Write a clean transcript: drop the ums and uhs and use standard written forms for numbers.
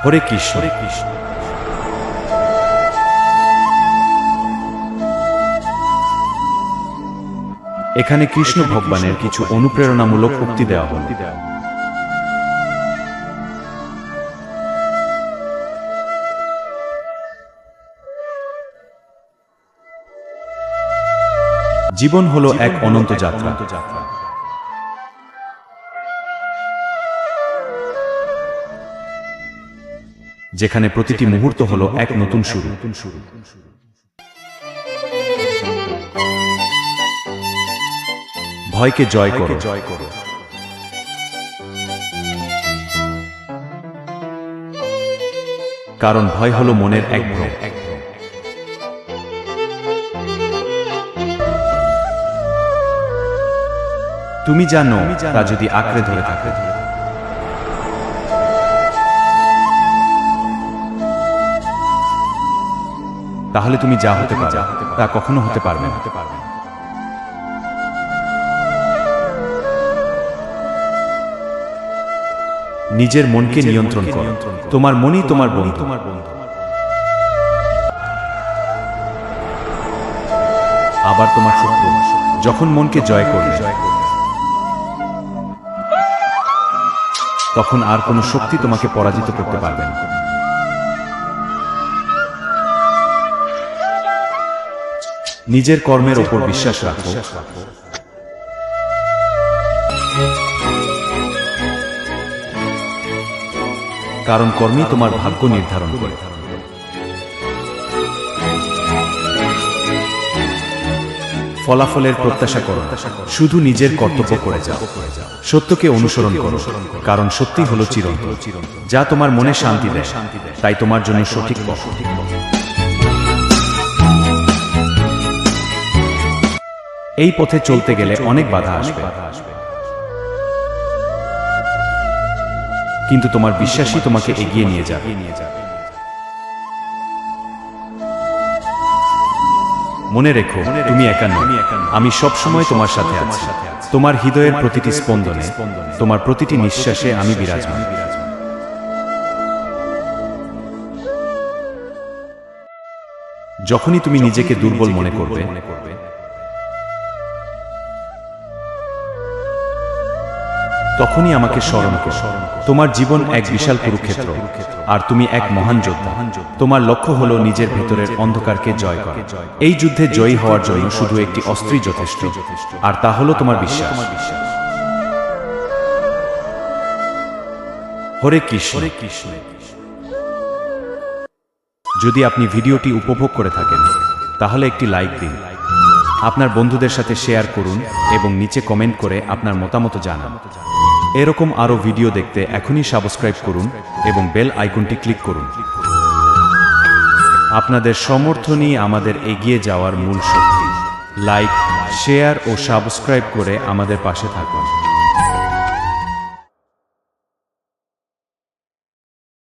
হরে কৃষ্ণ। এখানে কৃষ্ণ ভগবানের কিছু অনুপ্রেরণামূলক উক্তি দেওয়া হল। জীবন হলো এক অনন্ত যাত্রা। যেখানে প্রতিটি মুহূর্ত হলো এক নতুন শুরু। ভয়কে জয় করো। কারণ ভয় হলো মনের এক ভ্রম। তুমি জানো তা যদি আঁকড়ে ধরে থাকে, তাহলে তুমি যা হতে পারো তা কখনো হতে পারবে না। নিজের মনকে নিয়ন্ত্রণ করো। তোমার মনই তোমার বন্ধু। আবার তোমার শত্রু। যখন মনকে জয় করবে, তখন আর কোনো শক্তি তোমাকে পরাজিত করতে পারবে না। নিজের কর্মের ওপর বিশ্বাস রাখো। কারণ কর্মই তোমার ভাগ্য নির্ধারণ করে। ফলাফলের প্রত্যাশা করো, শুধু নিজের কর্তব্য করে যাও। সত্যকে অনুসরণ করো, কারণ সত্যি হলো চিরন্তন। যা তোমার মনে শান্তি দেয়, তাই তোমার জন্য সঠিক পথ। এই পথে চলতে গেলে অনেক বাধা আসবে, কিন্তু তোমার বিশ্বাসই তোমাকে এগিয়ে নিয়ে যাবে। মনে রেখো, তুমি একা নও। আমি সব সময় তোমার সাথে আছি। তোমার হৃদয়ের প্রতিটি স্পন্দনে, তোমার প্রতিটি নিঃশ্বাসে আমি বিরাজমান। যখনই তুমি নিজেকে দুর্বল মনে করবে, তখনই আমাকে স্মরণ করো। তোমার জীবন এক বিশাল কুরুক্ষেত্র, আর তুমি এক মহান যোদ্ধা। তোমার লক্ষ্য হলো নিজের ভেতরের অন্ধকারকে জয় করা। এই যুদ্ধে জয়ী হওয়ার জন্য শুধু একটি অস্ত্রই যথেষ্ট, আর তা হলো তোমার বিশ্বাস। হরে কৃষ্ণ। যদি আপনি ভিডিওটি উপভোগ করে থাকেন, তাহলে একটি লাইক দিন, আপনার বন্ধুদের সাথে শেয়ার করুন এবং নিচে কমেন্ট করে আপনার মতামত জানান। এরকম আরও ভিডিও দেখতে এখনই সাবস্ক্রাইব করুন এবং বেল আইকনটি ক্লিক করুন। আপনাদের সমর্থনই আমাদের এগিয়ে যাওয়ার মূল শক্তি। লাইক, শেয়ার ও সাবস্ক্রাইব করে আমাদের পাশে থাকুন।